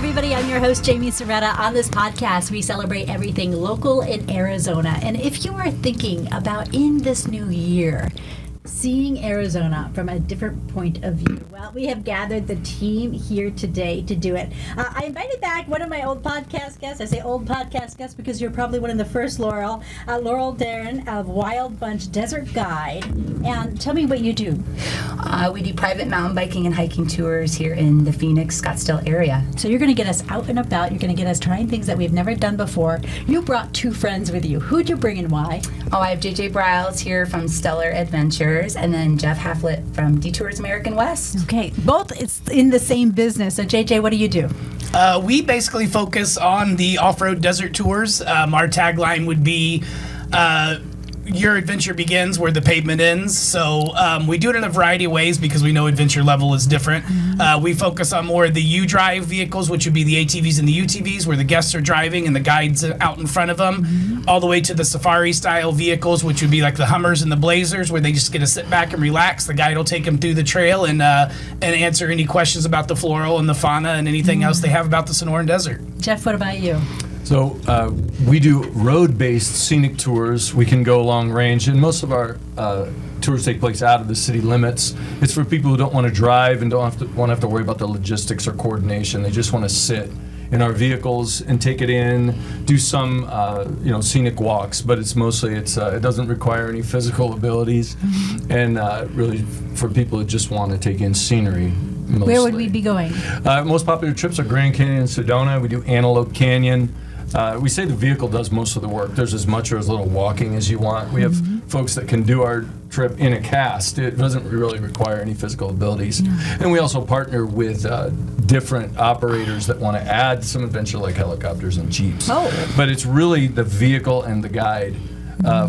everybody. I'm your host, Jaime Soretta. On this podcast, we celebrate everything local in Arizona. And if you are thinking about in this new year, seeing Arizona from a different point of view, well, we have gathered the team here today to do it. I invited back one of my old podcast guests. I say old podcast guests because you're probably one of the first, Laurel Darren of Wild Bunch Desert Guide. And tell me what you do. We do private mountain biking and hiking tours here in the Phoenix, Scottsdale area. So you're going to get us out and about. You're going to get us trying things that we've never done before. You brought two friends with you. Who'd you bring and why? Oh, I have JJ Briles here from Stellar Adventures, and then Jeff Hafflett from Detours American West. Okay, both it's in the same business. So JJ, what do you do? We basically focus on the off-road desert tours. Our tagline would be, your adventure begins where the pavement ends. So we do it in a variety of ways because we know adventure level is different. We focus on more of the U-drive vehicles, which would be the ATVs and the UTVs, where the guests are driving and the guides out in front of them, all the way to the safari-style vehicles, which would be like the Hummers and the Blazers, where they just get to sit back and relax. The guide will take them through the trail and answer any questions about the floral and the fauna and anything else they have about the Sonoran Desert. Jeff, what about you? So we do road-based scenic tours. We can go long range, and most of our tours take place out of the city limits. It's for people who don't want to drive and don't have to worry about the logistics or coordination. They just want to sit in our vehicles and take it in, do some scenic walks, but it's mostly it doesn't require any physical abilities, and really for people who just want to take in scenery. Mostly. Where would we be going? Most popular trips are Grand Canyon and Sedona. We do Antelope Canyon. We say the vehicle does most of the work. There's as much or as little walking as you want. We have folks that can do our trip in a cast. It doesn't really require any physical abilities. And we also partner with different operators that want to add some adventure, like helicopters and Jeeps. But it's really the vehicle and the guide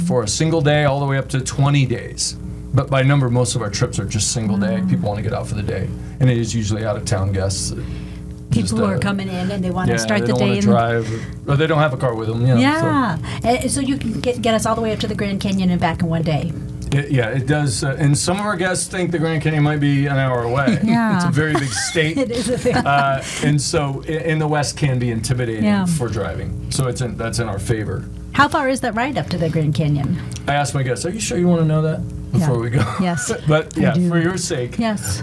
for a single day all the way up to 20 days. But by number, most of our trips are just single day. People want to get out for the day. And it is usually out-of-town guests. People who are coming in and they want to start the day. They don't want to drive, or they don't have a car with them. So you can get us all the way up to the Grand Canyon and back in one day. It does. And some of our guests think the Grand Canyon might be an hour away. It's a very big state. It is a big and so in the West can be intimidating for driving. So that's in our favor. How far is that ride up to the Grand Canyon? I asked my guests, are you sure you want to know that before we go? Yes. But for your sake. Yes.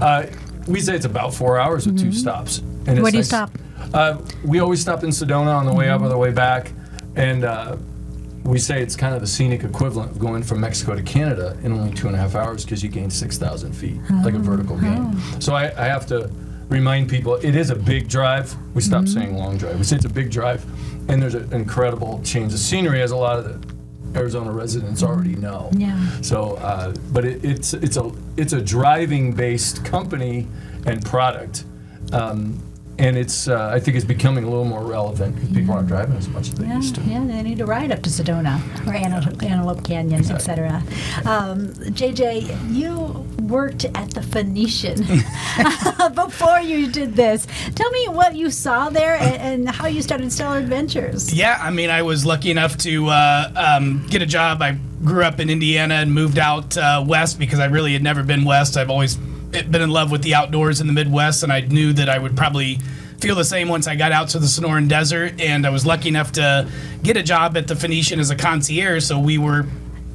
We say it's about 4 hours with 2 stops. And where do you stop? We always stop in Sedona on the way up or the way back. And we say it's kind of the scenic equivalent of going from Mexico to Canada in only 2.5 hours because you gain 6,000 feet, like a vertical gain. So I have to remind people, it is a big drive. We stopped saying long drive. We say it's a big drive. And there's an incredible change of scenery, as a lot of the Arizona residents already know. So, but it's a driving-based company and product, and it's I think it's becoming a little more relevant because people aren't driving as much as they used to. Yeah, they need to ride up to Sedona or Antelope Canyon, etc. JJ, you worked at the Phoenician before you did this. Tell me what you saw there and how you started Stellar Adventures. Yeah, I mean, I was lucky enough to get a job. I grew up in Indiana and moved out west because I really had never been west. I've always been in love with the outdoors in the Midwest, and I knew that I would probably feel the same once I got out to the Sonoran Desert. And I was lucky enough to get a job at the Phoenician as a concierge, so we were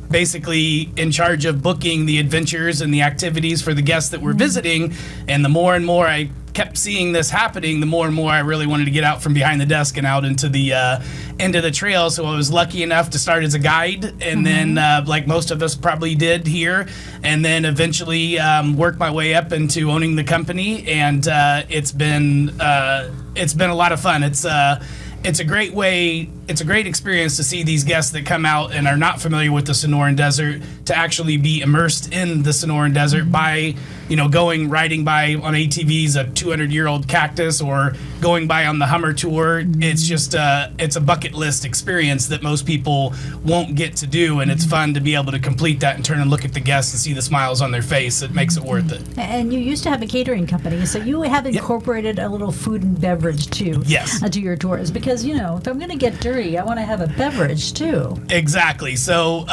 basically in charge of booking the adventures and the activities for the guests that were visiting. And the more and more I kept seeing this happening, the more and more I really wanted to get out from behind the desk and out into the trail. So I was lucky enough to start as a guide, and then like most of us probably did here, and then eventually worked my way up into owning the company. And it's been a lot of fun. It's a great way, it's a great experience to see these guests that come out and are not familiar with the Sonoran Desert to actually be immersed in the Sonoran Desert by, riding by on ATVs a 200-year-old cactus, or going by on the Hummer tour. It's just it's a bucket list experience that most people won't get to do, and it's fun to be able to complete that and turn and look at the guests and see the smiles on their face. It makes it worth it. And you used to have a catering company, so you have incorporated a little food and beverage too. Yes. To your tours, because if I'm going to get dirty, I want to have a beverage too. Exactly. So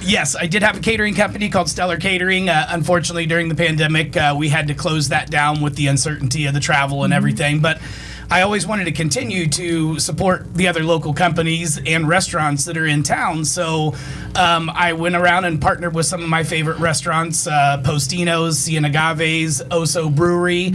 yes, I did have a catering company called Stellar Catering. Unfortunately, during the pandemic, we had to close that down with the uncertainty of the travel and everything. But I always wanted to continue to support the other local companies and restaurants that are in town. So I went around and partnered with some of my favorite restaurants, Postino's, Cienagave's, Oso Brewery,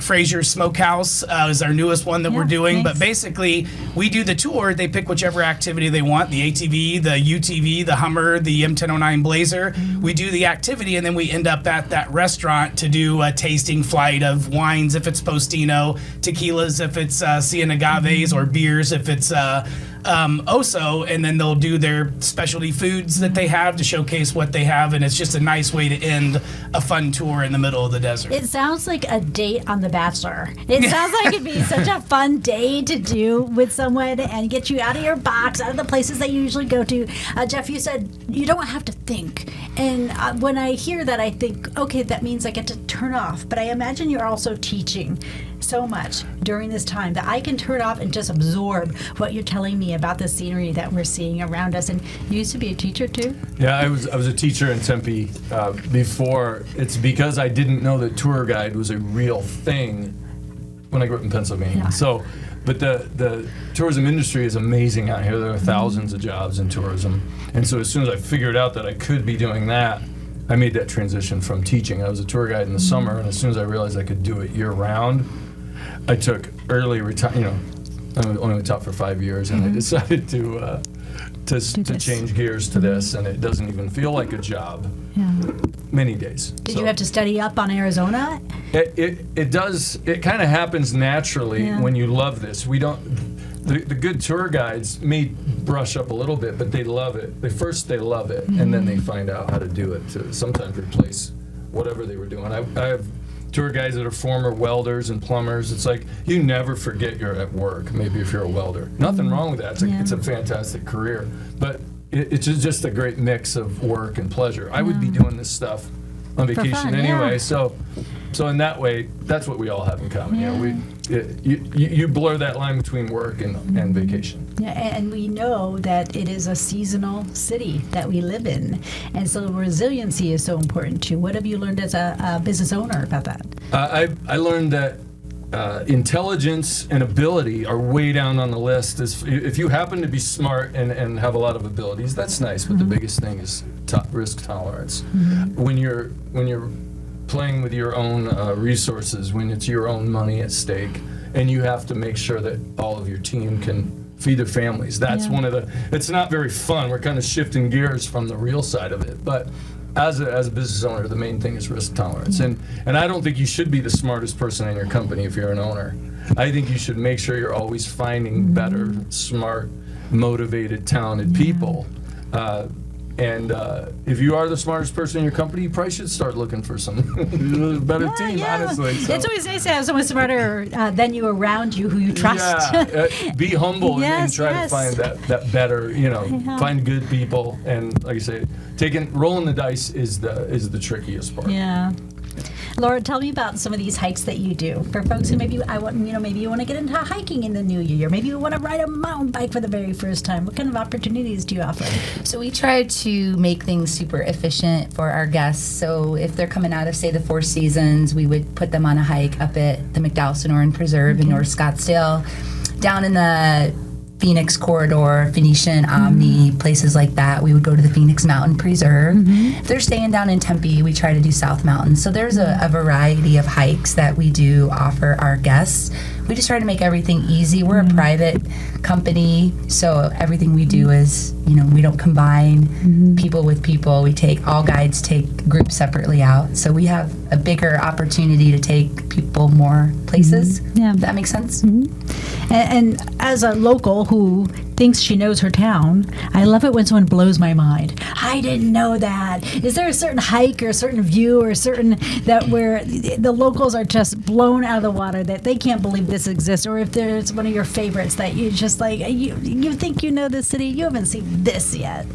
Frazier's Smokehouse is our newest one that we're doing. nice. But basically, we do the tour. They pick whichever activity they want, the ATV, the UTV, the Hummer, the M1009 Blazer. We do the activity, and then we end up at that restaurant to do a tasting flight of wines if it's Postino, tequilas if it's Cienagave's, or beers if it's Oso, and then they'll do their specialty foods that they have to showcase what they have, and it's just a nice way to end a fun tour in the middle of the desert. It sounds like a date on The Bachelor. It sounds like it'd be such a fun day to do with someone and get you out of your box, out of the places that you usually go to. Jeff, you said you don't have to think. And when I hear that, I think, okay, that means I get to turn off. But I imagine you're also teaching so much during this time that I can turn off and just absorb what you're telling me about the scenery that we're seeing around us. And you used to be a teacher too? Yeah, I was a teacher in Tempe before. It's because I didn't know that tour guide was a real thing when I grew up in Pennsylvania. Yeah. So, but the tourism industry is amazing out here. There are thousands of jobs in tourism. And so as soon as I figured out that I could be doing that, I made that transition from teaching. I was a tour guide in the summer, and as soon as I realized I could do it year round, I took early retirement. I only taught for 5 years, and I decided to change gears to this, and it doesn't even feel like a job many days. Did you have to study up on Arizona? It does. It kind of happens naturally when you love this. We don't. The good tour guides may brush up a little bit, but they love it. They love it, and then they find out how to do it to sometimes replace whatever they were doing. I have tour guides that are former welders and plumbers. It's like you never forget you're at work. Maybe if you're a welder, nothing wrong with that. It's a fantastic career, but it's just a great mix of work and pleasure. I would be doing this stuff on vacation fun, anyway, so in that way, that's what we all have in common. You blur that line between work and vacation. Yeah, and we know that it is a seasonal city that we live in, and so resiliency is so important too. What have you learned as a business owner about that? I learned that intelligence and ability are way down on the list. If you happen to be smart and have a lot of abilities, that's nice. But the biggest thing is risk tolerance. When you're playing with your own resources, when it's your own money at stake, and you have to make sure that all of your team can feed their families. That's one of it's not very fun. We're kind of shifting gears from the real side of it. But as a business owner, the main thing is risk tolerance. And I don't think you should be the smartest person in your company if you're an owner. I think you should make sure you're always finding better, smart, motivated, talented people. And if you are the smartest person in your company, you probably should start looking for some better team, honestly. So. It's always nice to have someone smarter than you around you who you trust. Be humble and try yes. to find that better, find good people. And like I say, rolling the dice is the trickiest part. Yeah. Laura, tell me about some of these hikes that you do for folks who maybe you want to get into hiking in the new year. Maybe you want to ride a mountain bike for the very first time. What kind of opportunities do you offer? So we try to make things super efficient for our guests. So if they're coming out of, say, the Four Seasons, we would put them on a hike up at the McDowell-Sonoran Preserve in North Scottsdale, down in the Phoenix Corridor, Phoenician, Omni, places like that. We would go to the Phoenix Mountain Preserve. If they're staying down in Tempe, we try to do South Mountain. So there's a variety of hikes that we do offer our guests. We just try to make everything easy. We're a private company, so everything we do is, we don't combine people with people. All guides take groups separately out. So we have a bigger opportunity to take people more places. Yeah. Does that make sense? And as a local who thinks she knows her town, I love it when someone blows my mind. I didn't know that. Is there a certain hike or a certain view or where the locals are just blown out of the water that they can't believe this exists? Or if there's one of your favorites that you just like, you think you know this city, you haven't seen this yet.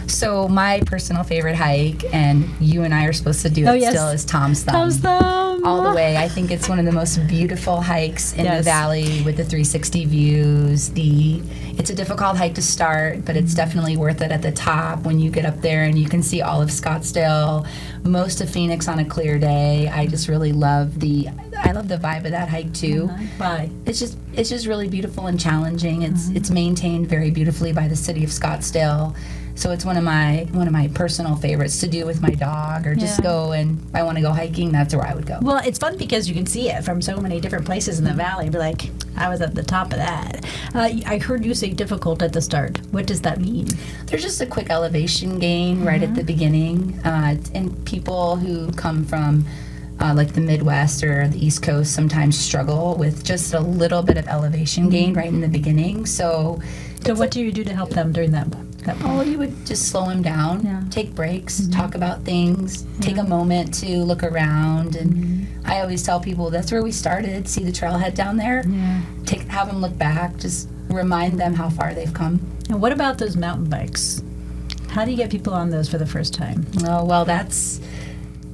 So my personal favorite hike, and you and I are supposed to do it still, is Tom's Thumb. Tom's Thumb. All the way. I think it's one of the most beautiful hikes in the valley with the 360 views. It's a difficult hike to start, but it's definitely worth it at the top when you get up there and you can see all of Scottsdale, most of Phoenix on a clear day. I just really love the vibe of that hike too. Why? It's just really beautiful and challenging. It's maintained very beautifully by the city of Scottsdale. So it's one of my personal favorites to do with my dog, or just go, and if I want to go hiking, that's where I would go. Well, it's fun because you can see it from so many different places in the valley. Be like, I was at the top of that. I heard you say difficult at the start. What does that mean? There's just a quick elevation gain right at the beginning, and people who come from like the Midwest or the East Coast sometimes struggle with just a little bit of elevation gain right in the beginning. So what do you do to help them during that point? Oh, you would just slow them down, take breaks, talk about things, take a moment to look around. And I always tell people that's where we started. See the trailhead down there? Have them look back, just remind them how far they've come. And what about those mountain bikes? How do you get people on those for the first time? Oh, well,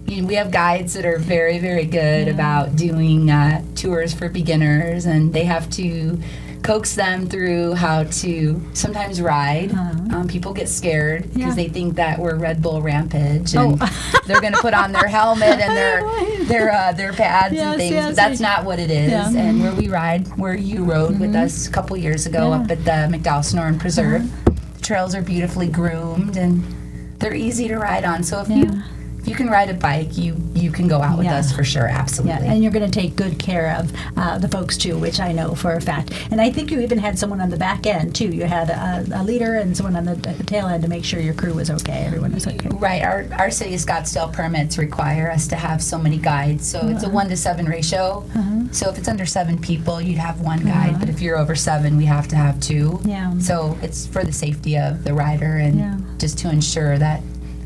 we have guides that are very, very good about doing tours for beginners, and they have to coax them through how to sometimes ride. People get scared because they think that we're Red Bull Rampage, and they're going to put on their helmet and their pads and things. But that's not what it is. And where we ride, where you rode with us a couple years ago up at the McDowell Sonoran Preserve, the trails are beautifully groomed and they're easy to ride on. So if you can ride a bike, you can go out with us for sure, absolutely. And you're going to take good care of the folks too, which I know for a fact. And I think you even had someone on the back end too. You had a leader and someone at the tail end to make sure your crew was okay, everyone was okay. Right. Our city of Scottsdale permits require us to have so many guides. So it's a 1-to-7 ratio. So if it's under 7 people, you'd have 1 guide. But if you're over 7, we have to have 2. So it's for the safety of the rider and just to ensure that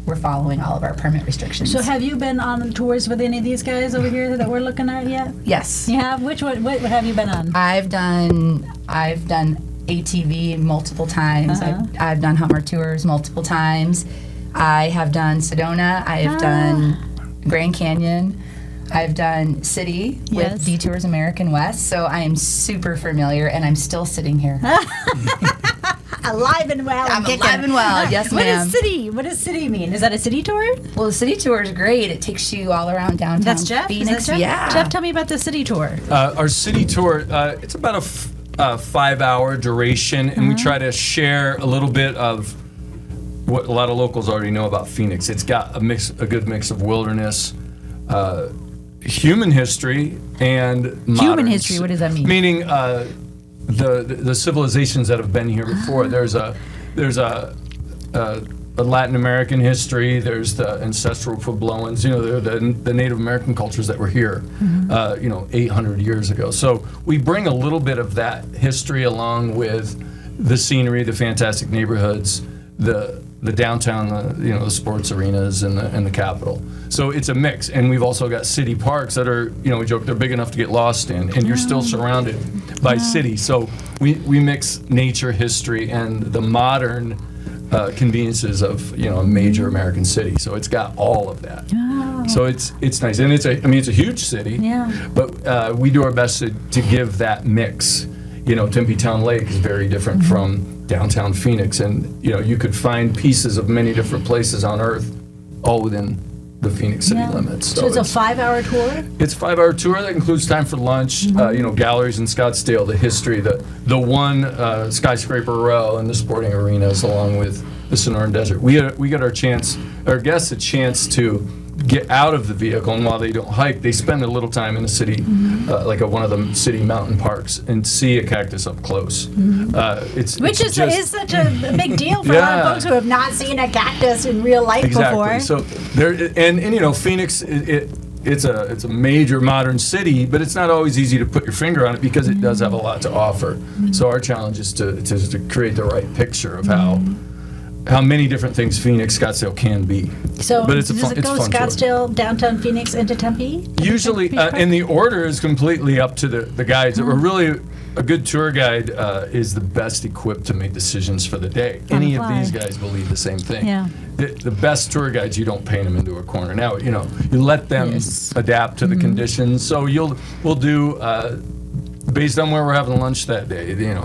we're following all of our permit restrictions. So have you been on tours with any of these guys over here that we're looking at yet? Yes. You have? Which one? What have you been on? I've done ATV multiple times. I've done Hummer tours multiple times. I have done Sedona. I have done Grand Canyon. I've done City with Detours American West. So I am super familiar, and I'm still sitting here. Alive and well. I'm alive and well. Yes, ma'am. What does city mean? Is that a city tour? Well, the city tour is great. It takes you all around downtown That's Jeff? Phoenix. Is that Jeff? Yeah. Jeff, tell me about the city tour. Our city tour, it's about a 5-hour duration, and we try to share a little bit of what a lot of locals already know about Phoenix. It's got a good mix of wilderness, human history, and modern. Human history, what does that mean? Meaning the civilizations that have been here before. There's a Latin American history. There's the ancestral Puebloans. The Native American cultures that were here, 800 years ago. So we bring a little bit of that history along with the scenery, the fantastic neighborhoods, the downtown, the sports arenas and the Capitol. So it's a mix, and we've also got city parks that are, we joke, they're big enough to get lost in, and you're still surrounded by cities. So we mix nature, history, and the modern conveniences of a major American city. So it's got all of that. So it's nice, and it's a huge city. Yeah. But we do our best to give that mix. Tempe Town Lake is very different from downtown Phoenix, and you could find pieces of many different places on Earth, all within the Phoenix city limits. So it's a 5-hour tour? It's a 5-hour tour that includes time for lunch, galleries in Scottsdale, the history, the one skyscraper row and the sporting arenas, along with the Sonoran Desert. We get our guests a chance to get out of the vehicle, and while they don't hike, they spend a little time in the city, like at one of the city mountain parks, and see a cactus up close. Which is such a big deal for a lot of folks who have not seen a cactus in real life before. So there, and Phoenix, it's a major modern city, but it's not always easy to put your finger on it because it does have a lot to offer. So our challenge is to create the right picture of how many different things Phoenix, Scottsdale can be. So but does it go Scottsdale, downtown Phoenix, into Tempe? Usually, and the order is completely up to the guides. We're really, a good tour guide is the best equipped to make decisions for the day. Any of these guys believe the same thing. Yeah. The best tour guides, you don't paint them into a corner. Now, you let them adapt to the conditions. So we'll do, based on where we're having lunch that day,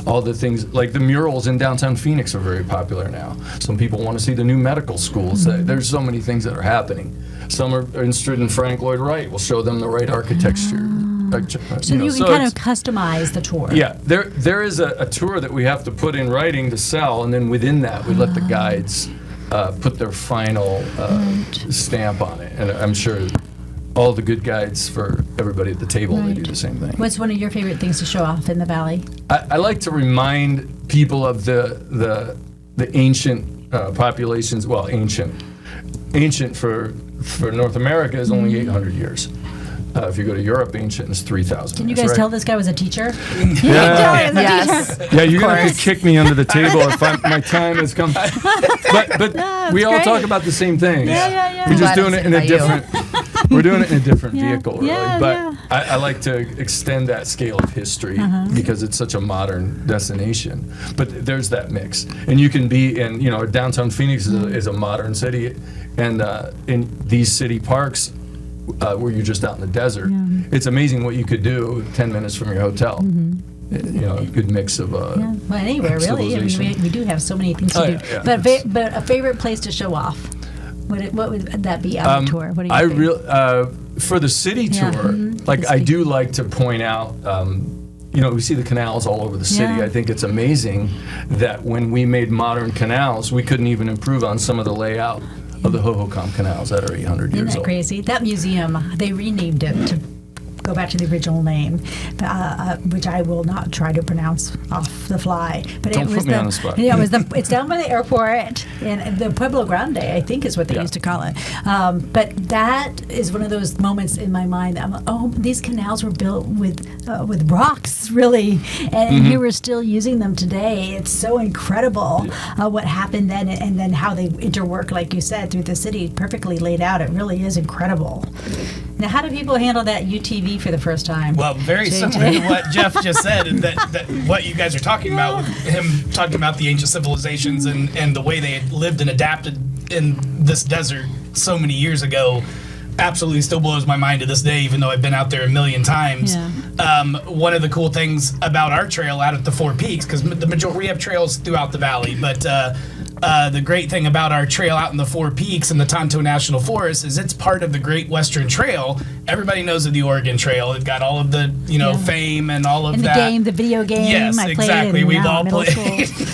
all the things, like the murals in downtown Phoenix are very popular now. Some people want to see the new medical schools. There's so many things that are happening. Some are interested in Frank Lloyd Wright. We'll show them the right architecture. So you can kind of customize the tour. Yeah, there is a tour that we have to put in writing to sell, and then within that, we let the guides put their final stamp on it. And I'm sure all the good guides for everybody at the table, they do the same thing. What's one of your favorite things to show off in the valley? I like to remind people of the ancient populations. Well, ancient for North America is only 800 years. If you go to Europe, ancient is 3,000. Can you guys tell this guy was a teacher? Yeah. Yes. Yeah, you're going to have to kick me under the table if my time has come. But we all great. talk about the same things. Yeah. We're just Glad doing it's it in a by you. different. We're doing it in a different vehicle, really. Yeah, But yeah. I like to extend that scale of history because it's such a modern destination. But there's that mix, and you can be in. Downtown Phoenix is a modern city, and in these city parks. Where you're just out in the desert, it's amazing what you could do 10 minutes from your hotel. A good mix of Well, anywhere really. I mean, civilization. we do have so many things to do. yeah, But a favorite place to show off. What would that be on the tour? What do you think? For the city Yeah. tour, The I city. do like to point out. We see the canals all over the city. Yeah. I think it's amazing that when we made modern canals, we couldn't even improve on some of the layout of the Hohokam canals that are 800 Isn't years that old. crazy? That museum, they renamed it to go back to the original name, which I will not try to pronounce off the fly. But Don't it was put me on the spot. Yeah, it's down by the airport in the Pueblo Grande, I think is what they Yeah. used to call it. But that is one of those moments in my mind that I'm like, oh, these canals were built with rocks, really, and here we're still using them today. It's so incredible what happened then, and then how they interwork, like you said, through the city, perfectly laid out. It really is incredible. Now, how do people handle that UTV for the first time? Well, very similar to what Jeff just said, and that what you guys are talking about, with him talking about the ancient civilizations and the way they had lived and adapted in this desert so many years ago, absolutely still blows my mind to this day, even though I've been out there a million times. Yeah. One of the cool things about our trail out at the Four Peaks, because the majority, we have trails throughout the valley, but the great thing about our trail out in the Four Peaks in the Tonto National Forest is it's part of the Great Western Trail. Everybody knows of the Oregon Trail. It got all of the fame and all of In the that. game, the video game, Yes, I played exactly. in We've all middle played. school.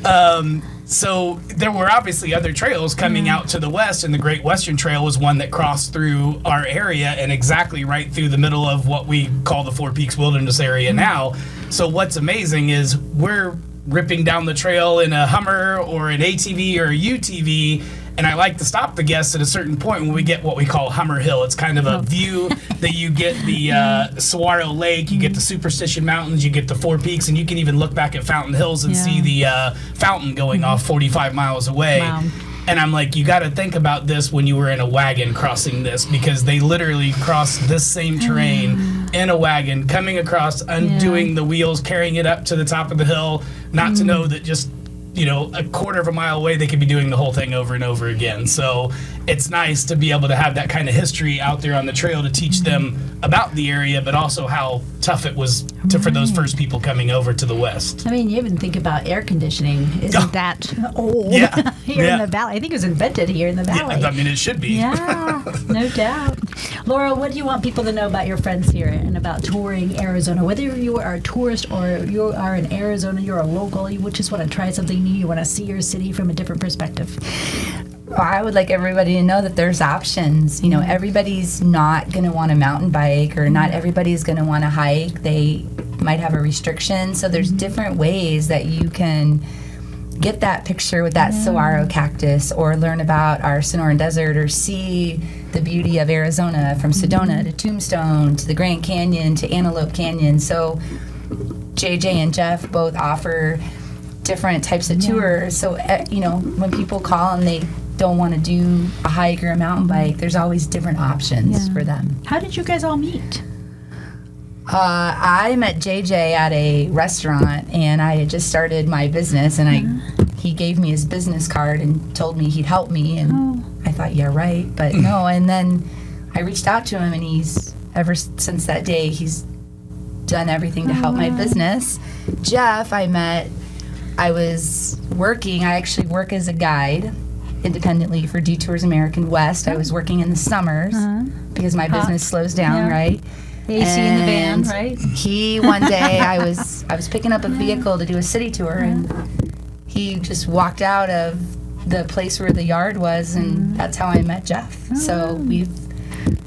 Yeah. So there were obviously other trails coming out to the west, and the Great Western Trail was one that crossed through our area and exactly right through the middle of what we call the Four Peaks Wilderness area now. So what's amazing is we're ripping down the trail in a Hummer or an ATV or a UTV, and I like to stop the guests at a certain point when we get what we call Hummer Hill. It's kind of a view that you get the Saguaro Lake, you get the Superstition Mountains, you get the Four Peaks, and you can even look back at Fountain Hills and see the fountain going off 45 miles away. Wow. And I'm like, you got to think about this when you were in a wagon crossing this, because they literally crossed this same terrain in a wagon, coming across, undoing the wheels, carrying it up to the top of the hill, not to know that just, a quarter of a mile away, they could be doing the whole thing over and over again. So it's nice to be able to have that kind of history out there on the trail to teach them about the area, but also how tough it was for those first people coming over to the west. I mean, you even think about air conditioning. Isn't that old Yeah. here in Yeah. the valley? I think it was invented here in the valley. I mean, it should be. Yeah, no doubt. Laura, what do you want people to know about your friends here and about touring Arizona? Whether you are a tourist or you are in Arizona, you're a local, you just want to try something new, you want to see your city from a different perspective. I would like everybody to know that there's options. Everybody's not going to want a mountain bike, or not everybody's going to want to hike. They might have a restriction. So there's different ways that you can get that picture with that saguaro cactus, or learn about our Sonoran Desert, or see the beauty of Arizona from Sedona to Tombstone to the Grand Canyon to Antelope Canyon. So JJ and Jeff both offer different types of tours. So, when people call and they don't want to do a hike or a mountain bike, there's always different options for them. How did you guys all meet? I met JJ at a restaurant, and I had just started my business, and he gave me his business card and told me he'd help me, and I thought, yeah, right, but no. And then I reached out to him, and ever since that day, he's done everything to help my business. Jeff, I met, I actually work as a guide independently for Detours American West. I was working in the summers because my business slows down, right? AC in the van, And right? He one day I was picking up a vehicle to do a city tour, and he just walked out of the place where the yard was, and that's how I met Jeff. So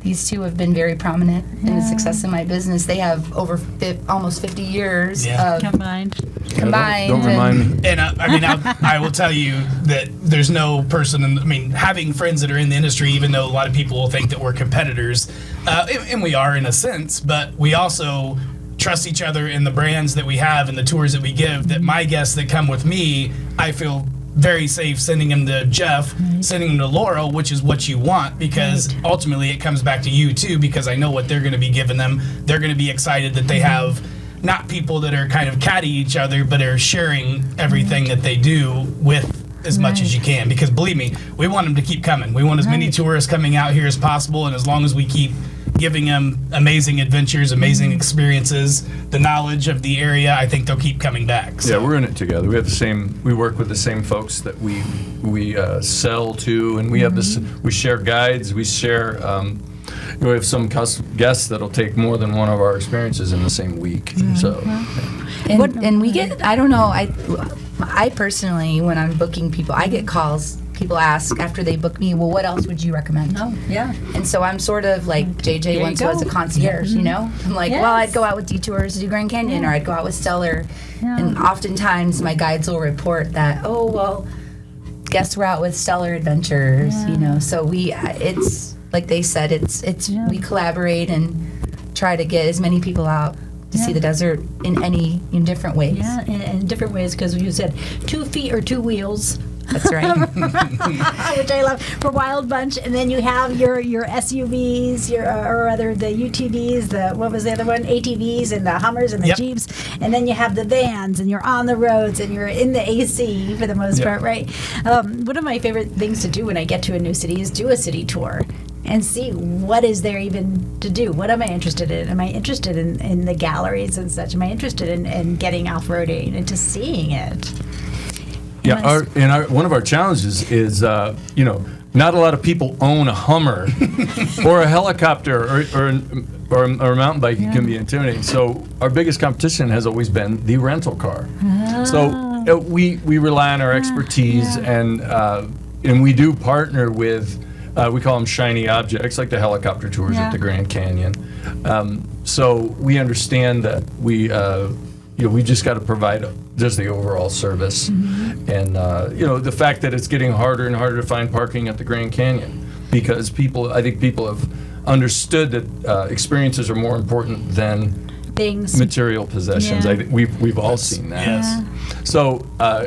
these two have been very prominent in the success of my business. They have over almost 50 years of Combined. Don't remind me. And I will tell you that there's no person, having friends that are in the industry, even though a lot of people will think that we're competitors, and we are in a sense, but we also trust each other in the brands that we have and the tours that we give, that my guests that come with me, I feel very safe sending them to Jeff, sending them to Laurel, which is what you want, because ultimately it comes back to you too, because I know what they're going to be giving them. They're going to be excited that they have not people that are kind of catty each other, but are sharing everything that they do with as much as you can, because believe me, we want them to keep coming. We want as many tourists coming out here as possible, and as long as we keep giving them amazing adventures, amazing experiences, the knowledge of the area, I think they'll keep coming back. So. Yeah, we're in it together. We have the same. We work with the same folks that we sell to, and we have this. We share guides. We share. We have some guests that'll take more than one of our experiences in the same week. So, and we get. I don't know. I personally, when I'm booking people, I get calls. People ask after they book me, well, what else would you recommend? Oh, yeah. And so I'm sort of like JJ once was a concierge, you know? I'm like, well, I'd go out with Detours to do Grand Canyon, or I'd go out with Stellar. And oftentimes my guides will report that, oh, well, guess we're out with Stellar Adventures, you know? So it's like they said, we collaborate and try to get as many people out to see the desert in different ways. Yeah, in different ways, because you said 2 feet or 2 wheels. That's right. Which I love, for Wild Bunch. And then you have your SUVs, the UTVs, what was the other one? ATVs and the Hummers and the Jeeps. And then you have the vans, and you're on the roads, and you're in the AC for the most part, right? One of my favorite things to do when I get to a new city is do a city tour and see what is there even to do. What am I interested in? Am I interested in the galleries and such? Am I interested in getting off-roading and just seeing it? Yeah, one of our challenges is, not a lot of people own a Hummer or a helicopter or a mountain bike. It can be intimidating. So our biggest competition has always been the rental car. So we rely on our expertise, and we do partner with, we call them shiny objects, like the helicopter tours at the Grand Canyon. So we understand that we just got to provide just the overall service. And, the fact that it's getting harder and harder to find parking at the Grand Canyon, because I think people have understood that experiences are more important than things, material possessions. I think we've all seen that. Yes. So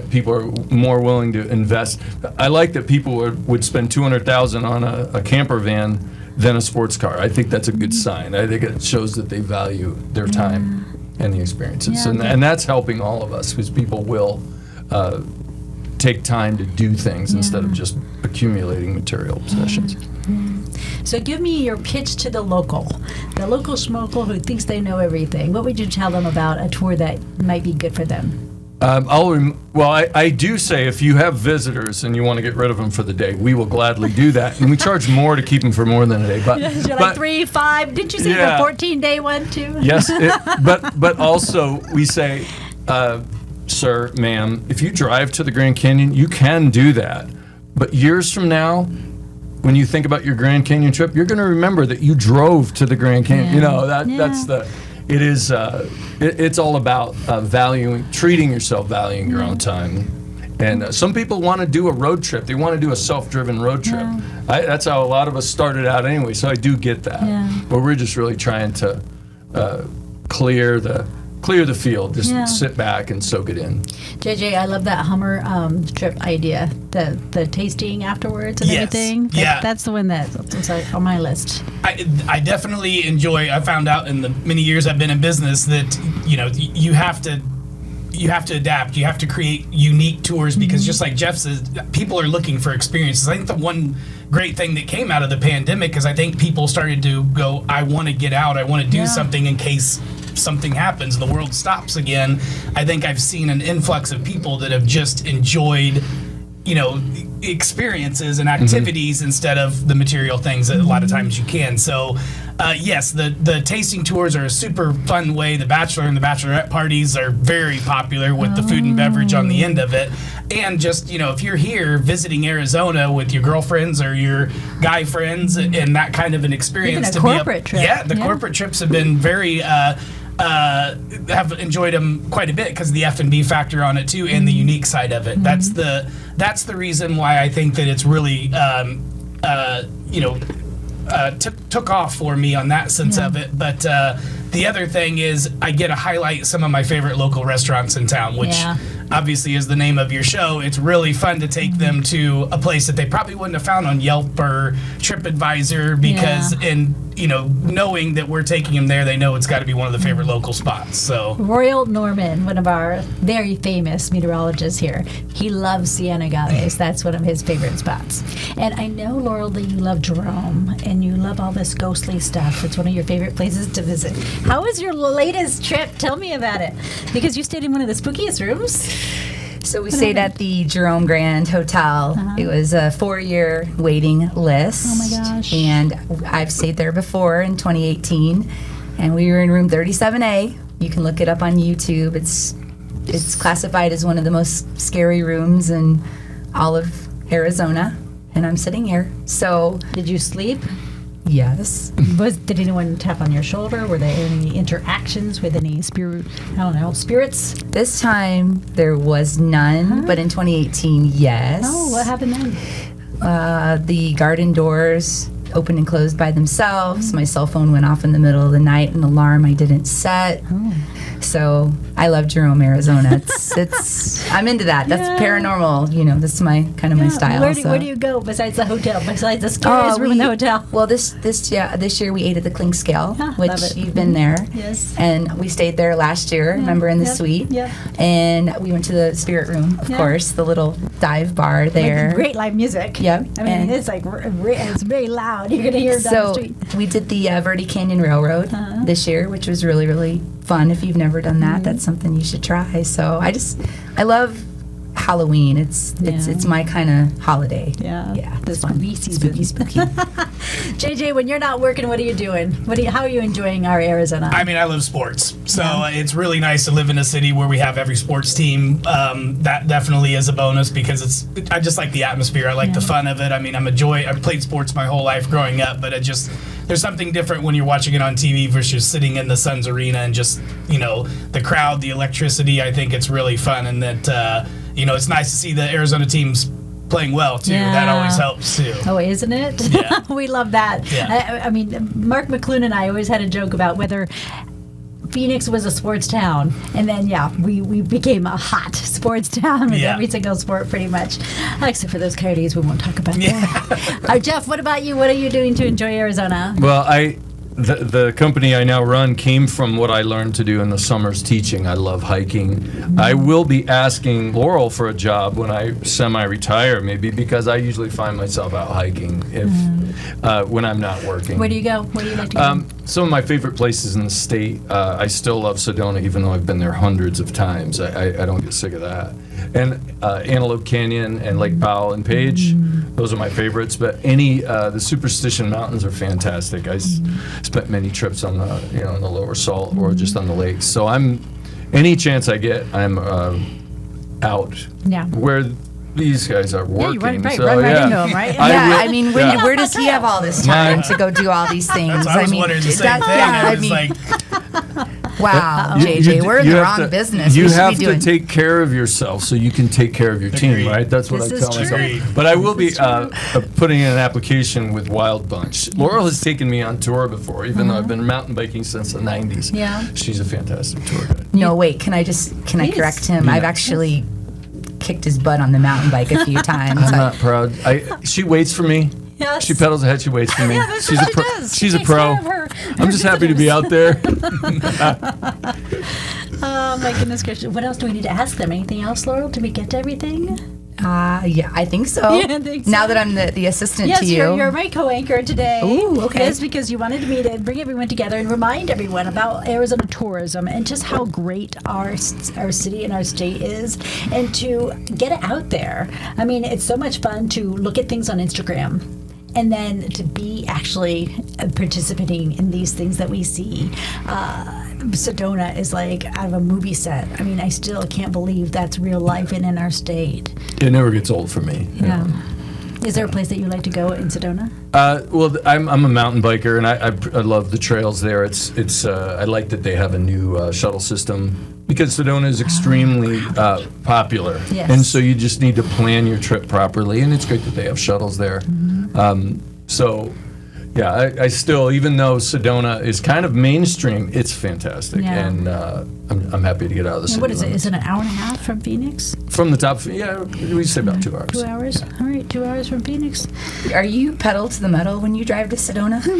people are more willing to invest. I like that people would spend $200,000 on a camper van than a sports car. I think that's a good sign. I think it shows that they value their time and the experiences, and that's helping all of us, because people will take time to do things instead of just accumulating material possessions. So give me your pitch to the local schmokel who thinks they know everything. What would you tell them about a tour that might be good for them? I do say, if you have visitors and you want to get rid of them for the day, we will gladly do that, and we charge more to keep them for more than a day. Like 3, 5. Didn't you say the 14-day one too? Yes, but also we say, sir, ma'am, if you drive to the Grand Canyon, you can do that. But years from now, when you think about your Grand Canyon trip, you're going to remember that you drove to the Grand Canyon. That's the. It is. It's all about treating yourself, valuing your own time. And some people want to do a road trip. They want to do a self-driven road trip. That's how a lot of us started out anyway. So I do get that. But we're just really trying to clear the field. Just sit back and soak it in. JJ, I love that Hummer trip idea. The tasting afterwards and everything. That's the one that's on my list. I definitely enjoy. I found out in the many years I've been in business that you have to adapt. You have to create unique tours, because just like Jeff says, people are looking for experiences. I think the one great thing that came out of the pandemic is I think people started to go, I want to get out. I want to do something in case something happens, the world stops again. I think I've seen an influx of people that have just enjoyed experiences and activities instead of the material things that a lot of times you can. So, yes, the tasting tours are a super fun way. The bachelor and the bachelorette parties are very popular with the food and beverage on the end of it. And just, if you're here visiting Arizona with your girlfriends or your guy friends and that kind of an experience. Even a corporate trip. Yeah, the corporate trips have been very... have enjoyed them quite a bit because of the F&B factor on it too, and the unique side of it. That's the reason why I think that it's really took off for me on that sense of it. But the other thing is I get to highlight some of my favorite local restaurants in town, which obviously is the name of your show. It's really fun to take them to a place that they probably wouldn't have found on Yelp or TripAdvisor because knowing that we're taking them there, they know it's got to be one of the favorite local spots. So Royal Norman, one of our very famous meteorologists here, he loves Siena Gaves. That's one of his favorite spots. And I know, Laurel, that you love Jerome and you love all this ghostly stuff. It's one of your favorite places to visit. How was your latest trip? Tell me about it. Because you stayed in one of the spookiest rooms. So we stayed at the Jerome Grand Hotel. It was a 4-year waiting list. Oh my gosh. And I've stayed there before in 2018. And we were in room 37A. You can look it up on YouTube. It's classified as one of the most scary rooms in all of Arizona. And I'm sitting here. So Did you sleep? yes. Did anyone tap on your shoulder? Were there any interactions with any spirits? This time there was none, but in 2018, yes. Oh, what happened then? The garden doors opened and closed by themselves. My cell phone went off in the middle of the night, an alarm I didn't set. So I love Jerome, Arizona. I'm into that. That's paranormal. That's my my style. Where do you go besides the hotel? Besides the scariest room in the hotel? Well, this year we ate at the Clink Scale, which you've been there. Yes. And we stayed there last year. Remember, in the suite. Yeah. And we went to the Spirit Room, of course, the little dive bar there. With great live music. Yep. I mean, it's like it's very loud. You're gonna hear it down the street. We did the Verde Canyon Railroad this year, which was really, really fun. If you've never done that, that's something you should try. So I love Halloween. It's my kind of holiday. Yeah. It's fun. Spooky. JJ, when you're not working, what are you doing? How are you enjoying our Arizona? I mean, I love sports, so it's really nice to live in a city where we have every sports team. That definitely is a bonus because I just like the atmosphere. I like the fun of it. I mean, I've played sports my whole life growing up, but there's something different when you're watching it on TV versus sitting in the Suns arena and just the crowd, the electricity. I think it's really fun, and that it's nice to see the Arizona teams playing well too. Yeah. That always helps too. Oh, isn't it? Yeah. We love that. Yeah. I mean, Mark McClune and I always had a joke about whether Phoenix was a sports town, and then we became a hot sports town with every single sport pretty much, except for those Coyotes we won't talk about. Jeff, what about you? What are you doing to enjoy Arizona? Well, the company I now run came from what I learned to do in the summers teaching. I love hiking. I will be asking Laurel for a job when I semi-retire, maybe, because I usually find myself out hiking when I'm not working. Where do you go? Where do you like to go? Some of my favorite places in the state. I still love Sedona, even though I've been there hundreds of times. I don't get sick of that. And Antelope Canyon and Lake Powell and Page, those are my favorites. But the Superstition Mountains are fantastic. I spent many trips on the in the Lower Salt or just on the lakes. So any chance I get, I'm out. Yeah. Where these guys are working. Yeah, you run so, right into them, right? I mean, where does he have all this time to go do all these things? I was wondering the same thing. Wow, JJ, we're in the wrong business. You have to take care of yourself so you can take care of your team, right? That's what I tell myself. But I will be putting in an application with Wild Bunch. Laurel has taken me on tour before, even though I've been mountain biking since the 90s. Yeah. She's a fantastic tour guide. No, wait, can I correct him? Yeah. I've actually kicked his butt on the mountain bike a few times. I'm not proud. She waits for me. Yes. She pedals ahead. She waits for me. Yeah, that's she's what a pro. she does. She's She a takes pro. care of her I'm just happy to be out there. Oh my goodness gracious! What else do we need to ask them? Anything else, Laurel? Did we get to everything? Yeah, I think so. Yeah, I think so. Now that I'm the assistant Yes, to you. you're my co-anchor today. Ooh, okay. Yes, because you wanted me to bring everyone together and remind everyone about Arizona tourism and just how great our city and our state is, and to get it out there. I mean, it's so much fun to look at things on Instagram, and then to be actually participating in these things that we see. Sedona is like out of a movie set. I mean, I still can't believe that's real life in our state. It never gets old for me. Yeah. Is there a place that you like to go in Sedona? Well, I'm a mountain biker, and I love the trails there. It's I like that they have a new shuttle system, because Sedona is extremely popular. Yes. And so you just need to plan your trip properly, and it's great that they have shuttles there. So, yeah, I still, even though Sedona is kind of mainstream, it's fantastic. Yeah. And I'm happy to get out of the city. What is it? limits. Is it an hour and a half from Phoenix? From the top, yeah, we say about 2 hours. 2 hours? All right, 2 hours from Phoenix. Are you pedal to the metal when you drive to Sedona? I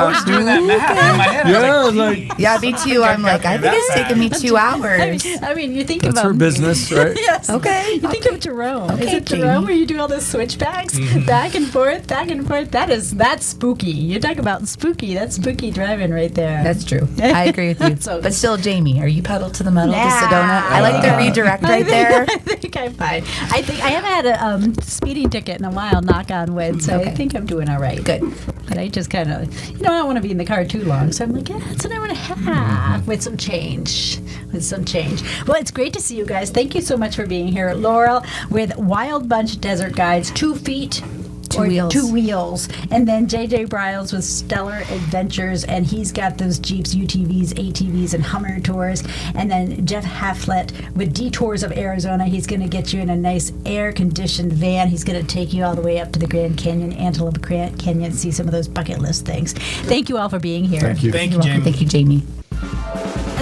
was doing that math in my head. I was like, Yeah, me too. I'm like, I think it's taking me 2 hours. I mean, you think That's about her business, right? Yes. Okay. You think of Jerome. Okay, Is it Jerome Jamie. where you do all those switchbacks, back and forth, back and forth? That's spooky. You talk about spooky. That's spooky driving right there. That's true. I agree with you. So- But still, Jamie, are you pedal to the metal to Nah. Sedona? I like the redirect right there. I think I'm fine. I haven't had a speeding ticket in a while, knock on wood, so I Okay. think I'm doing all right. Good. But I just kind of, I don't want to be in the car too long, so I'm like, yeah, it's an hour and a half with some change. Well, it's great to see you guys. Thank you so much for being here. Laurel with Wild Bunch Desert Guides, 2 feet. Two wheels. 2 wheels. And then JJ Bryles with Stellar Adventures, and he's got those Jeeps, UTVs, ATVs, and Hummer tours. And then Jeff Haflett with Detours of Arizona. He's going to get you in a nice air-conditioned van. He's going to take you all the way up to the Grand Canyon, Antelope Canyon, see some of those bucket list things. Thank you all for being here. Thank you. Thank you, You're welcome. Jamie. Thank you, Jamie.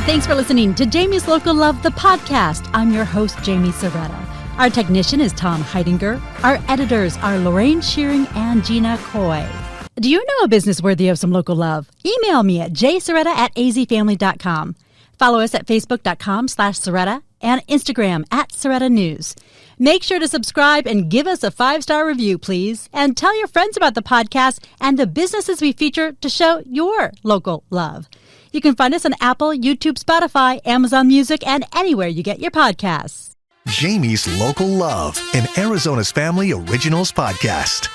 Thanks for listening to Jamie's Local Love, the podcast. I'm your host, Jamie Serretta. Our technician is Tom Heidinger. Our editors are Lorraine Shearing and Gina Coy. Do you know a business worthy of some local love? Email me at jserretta@azfamily.com. Follow us at facebook.com/Serretta and Instagram @Serretta News. Make sure to subscribe and give us a 5-star review, please. And tell your friends about the podcast and the businesses we feature to show your local love. You can find us on Apple, YouTube, Spotify, Amazon Music, and anywhere you get your podcasts. Jamie's Local Love, an Arizona's Family Originals podcast.